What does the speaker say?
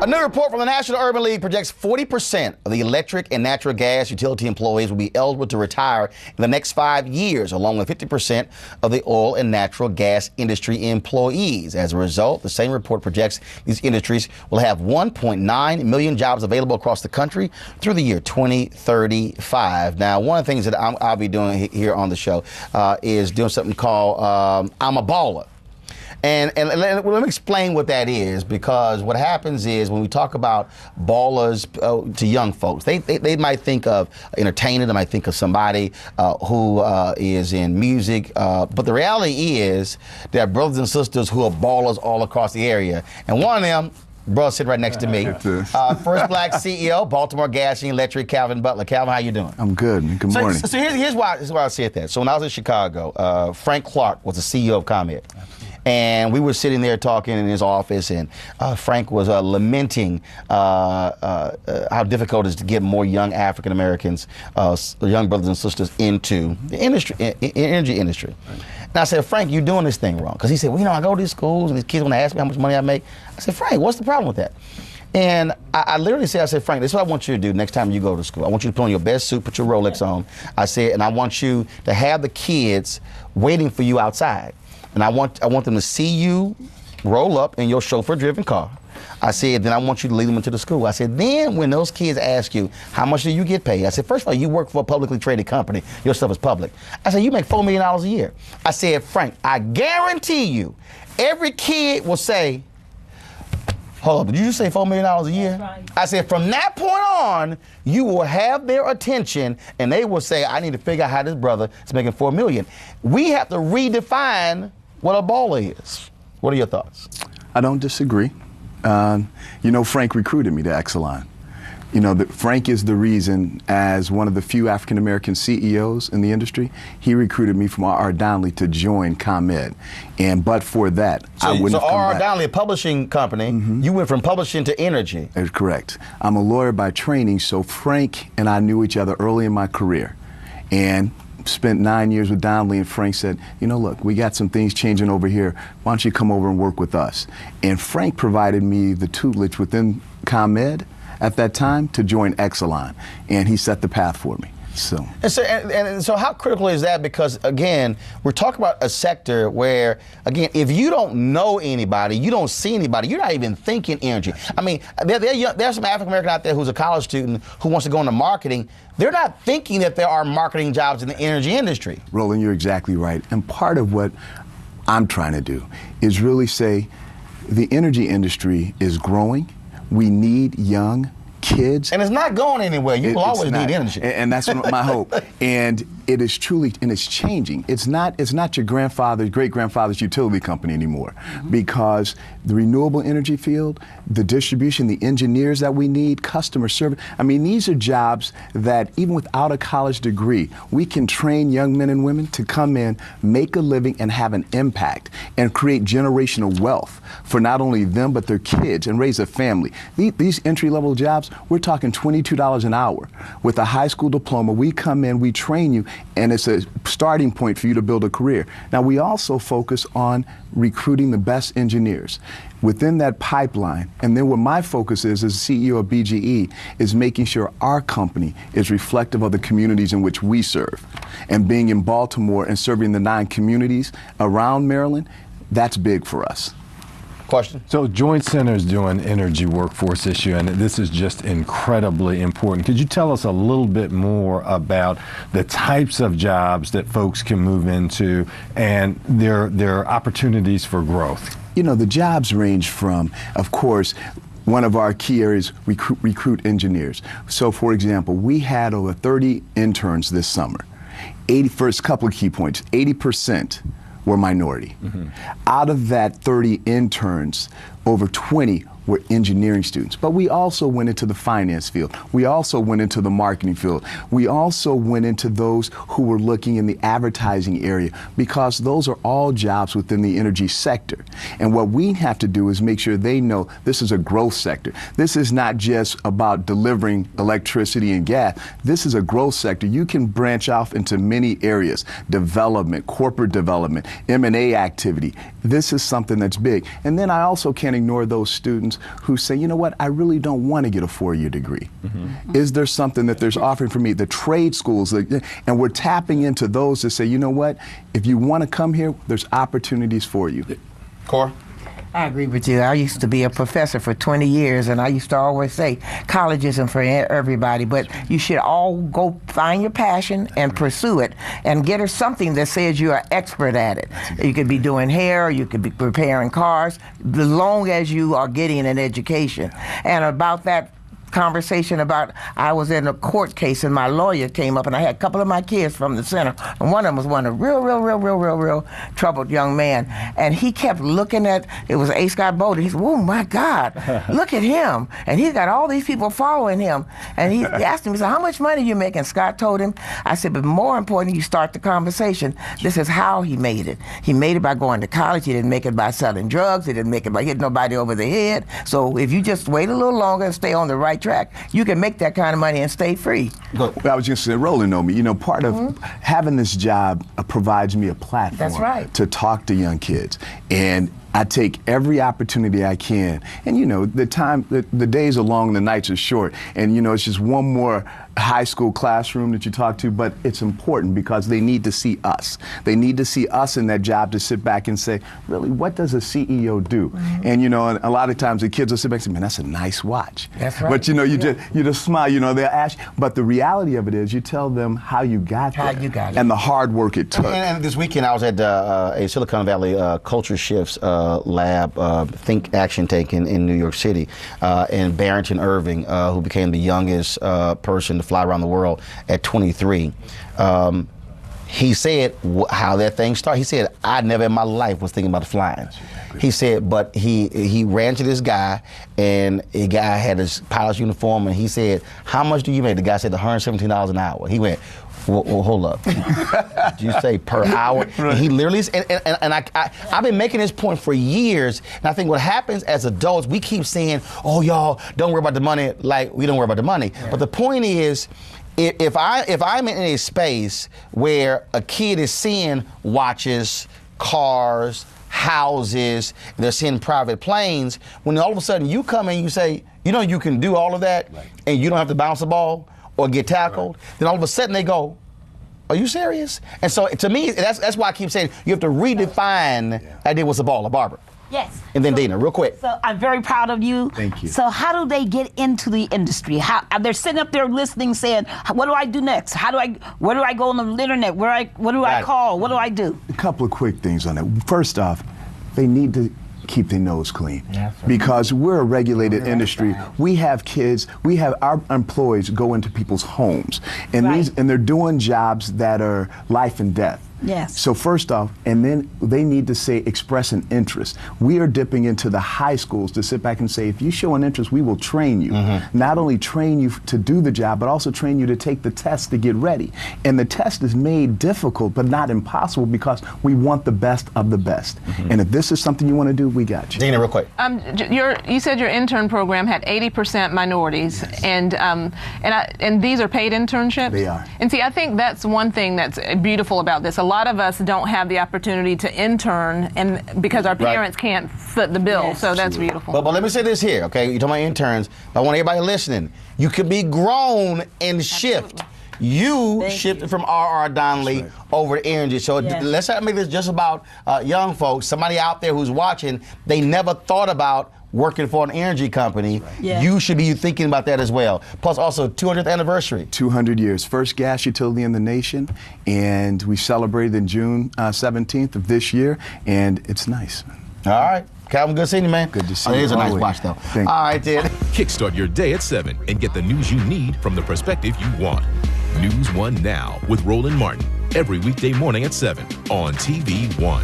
new report from the National Urban League projects 40% of the electric and natural gas utility employees will be eligible to retire in the next 5 years, along with 50% of the oil and natural gas industry employees. As a result, the same report projects these industries will have 1.9 million jobs available across the country through the year 2035. Now, one of the things that I'll be doing here on the show is doing something called I'm a Baller. And let me explain what that is, because what happens is when we talk about ballers to young folks, they might think of entertainer, they might think of somebody who is in music, but the reality is there are brothers and sisters who are ballers all across the area. And one of them, bro, sitting right next to me, first black CEO, Baltimore Gas and Electric, Calvin Butler. Calvin, how you doing? I'm good. Good morning. So here's why I said that. So when I was in Chicago, Frank Clark was the CEO of ComEd. And we were sitting there talking in his office, and Frank was lamenting how difficult it is to get more young African Americans, young brothers and sisters, into the industry, energy industry. And I said, Frank, you're doing this thing wrong. Because he said, well, I go to these schools, and these kids want to ask me how much money I make. I said, Frank, what's the problem with that? And I literally said, I said, Frank, this is what I want you to do next time you go to school. I want you to put on your best suit, put your Rolex on. I said, and I want you to have the kids waiting for you outside. And I want them to see you roll up in your chauffeur-driven car. I said, then I want you to lead them into the school. I said, then when those kids ask you, how much do you get paid? I said, first of all, you work for a publicly traded company. Your stuff is public. I said, you make $4 million a year. I said, Frank, I guarantee you, every kid will say, hold up, did you just say $4 million a year? Right. I said, from that point on, you will have their attention, and they will say, I need to figure out how this brother is making $4 million. We have to redefine what a baller is. What are your thoughts? I don't disagree. Frank recruited me to Exelon. Frank is the reason, as one of the few African-American CEOs in the industry, he recruited me from R.R. Donnelley to join ComEd. But for that, I wouldn't have come back. So R.R. Donnelley, a publishing company, you went from publishing to energy. That's correct. I'm a lawyer by training, so Frank and I knew each other early in my career. And spent 9 years with Donnelley, and Frank said, look, we got some things changing over here. Why don't you come over and work with us? And Frank provided me the tutelage within ComEd at that time to join Exelon, and he set the path for me. And so how critical is that? Because, again, we're talking about a sector where, again, if you don't know anybody, you don't see anybody, you're not even thinking energy. I mean, there's some African American out there who's a college student who wants to go into marketing. They're not thinking that there are marketing jobs in the energy industry. Roland, you're exactly right. And part of what I'm trying to do is really say the energy industry is growing. We need young kids. And it's not going anywhere. You will always need energy. And that's my hope. And it is truly, and it's changing. It's not your grandfather's, great-grandfather's utility company anymore. Because the renewable energy field, the distribution, the engineers that we need, customer service, I mean, these are jobs that even without a college degree, we can train young men and women to come in, make a living, and have an impact, and create generational wealth for not only them, but their kids, and raise a family. These entry-level jobs, we're talking $22 an hour. With a high school diploma, we come in, we train you, and it's a starting point for you to build a career. Now, we also focus on recruiting the best engineers within that pipeline. And then what my focus is, as CEO of BGE, is making sure our company is reflective of the communities in which we serve. And being in Baltimore and serving the 9 communities around Maryland, that's big for us. Question? So Joint Center's doing energy workforce issue, and this is just incredibly important. Could you tell us a little bit more about the types of jobs that folks can move into and their opportunities for growth? The jobs range from, of course, one of our key areas, recruit engineers. So, for example, we had over 30 interns this summer. First couple of key points, 80% were minority. Out of that 30 interns, over 20 were engineering students. But we also went into the finance field. We also went into the marketing field. We also went into those who were looking in the advertising area, because those are all jobs within the energy sector. And what we have to do is make sure they know this is a growth sector. This is not just about delivering electricity and gas. This is a growth sector. You can branch off into many areas: development, corporate development, M&A activity. This is something that's big. And then I also can't ignore those students who say, you know what, I really don't want to get a 4-year degree. Is there something that there's offering for me? The trade schools, and we're tapping into those to say, you know what, if you want to come here, there's opportunities for you. Cora? I agree with you. I used to be a professor for 20 years, and I used to always say college isn't for everybody, but you should all go find your passion and pursue it and get her something that says you're an expert at it. You could be doing hair, you could be repairing cars, as long as you are getting an education. And about that conversation about, I was in a court case and my lawyer came up and I had a couple of my kids from the center, and one of them was one of real troubled young man, and he kept looking at, it was A. Scott Bowden. He said, oh my God, look at him, and he's got all these people following him, and he asked him, he said, how much money you making? Scott told him. I said, but more important, you start the conversation. This is how he made it. He made it by going to college. He didn't make it by selling drugs. He didn't make it by hitting nobody over the head. So if you just wait a little longer and stay on the right track, you can make that kind of money and stay free. Well, I was just saying, Roland know me. You know, part of having this job provides me a platform. That's right. To talk to young kids. And I take every opportunity I can. And you know, the days are long, the nights are short. And you know, it's just one more high school classroom that you talk to, but it's important because they need to see us. They need to see us in that job to sit back and say, really, what does a CEO do? And you know, and a lot of times the kids will sit back and say, man, that's a nice watch. That's right. But you know, you just smile, you know, they'll ask you. But the reality of it is you tell them how you got there. How you got it. And the hard work it took. And this weekend I was at a Silicon Valley Culture Shifts lab, Think Action Take in New York City, and Barrington Irving, who became the youngest person to fly around the world at 23. He said how that thing started. He said, I never in my life was thinking about flying. He said, but he ran to this guy, and the guy had his pilot's uniform, and he said, how much do you make? The guy said $117 an hour. He went, well, hold up. Did you say per hour? Right. And he literally, and I've been making this point for years, and I think what happens as adults, we keep saying, oh, y'all, don't worry about the money, like we don't worry about the money. Yeah. But the point is, if I'm in a space where a kid is seeing watches, cars, houses, they're seeing private planes, when all of a sudden you come in and you say, you know, you can do all of that, right, and you don't have to bounce the ball or get tackled, right, then all of a sudden they go, are you serious? And so to me, that's why I keep saying you have to redefine idea what's a ball, a barber. Yes. And then Dina, real quick. So I'm very proud of you. Thank you. So how do they get into the industry? How they're sitting up there listening, saying, "What do I do next? Where do I go on the internet? What do I call? What do I do?" A couple of quick things on that. First off, they need to keep their nose clean, because we're a regulated industry. We have kids, we have our employees go into people's homes, and they're doing jobs that are life and death. Yes. So first off, and then they need to say, express an interest. We are dipping into the high schools to sit back and say, if you show an interest, we will train you. Not only train you to do the job, but also train you to take the test to get ready. And the test is made difficult, but not impossible, because we want the best of the best. And if this is something you want to do, we got you. Dina, real quick. You said your intern program had 80% minorities, and these are paid internships? They are. And see, I think that's one thing that's beautiful about this. A lot of us don't have the opportunity to intern, and because our parents can't foot the bill, so that's beautiful. But let me say this here, okay? You're talking about interns, but I want everybody listening. You could be grown and shift. You shifted from R.R. Donnelly over to energy. So let's not make this just about young folks. Somebody out there who's watching, they never thought about working for an energy company. You should be thinking about that as well. Plus also 200th anniversary. 200 years. First gas utility in the nation, and we celebrated in June 17th of this year, and it's nice. All right. Calvin, good seeing you, man. Good to see you. It is a nice watch, though. All right, then. Kickstart your day at 7 and get the news you need from the perspective you want. NewsOne Now with Roland Martin. Every weekday morning at 7 on TV 1.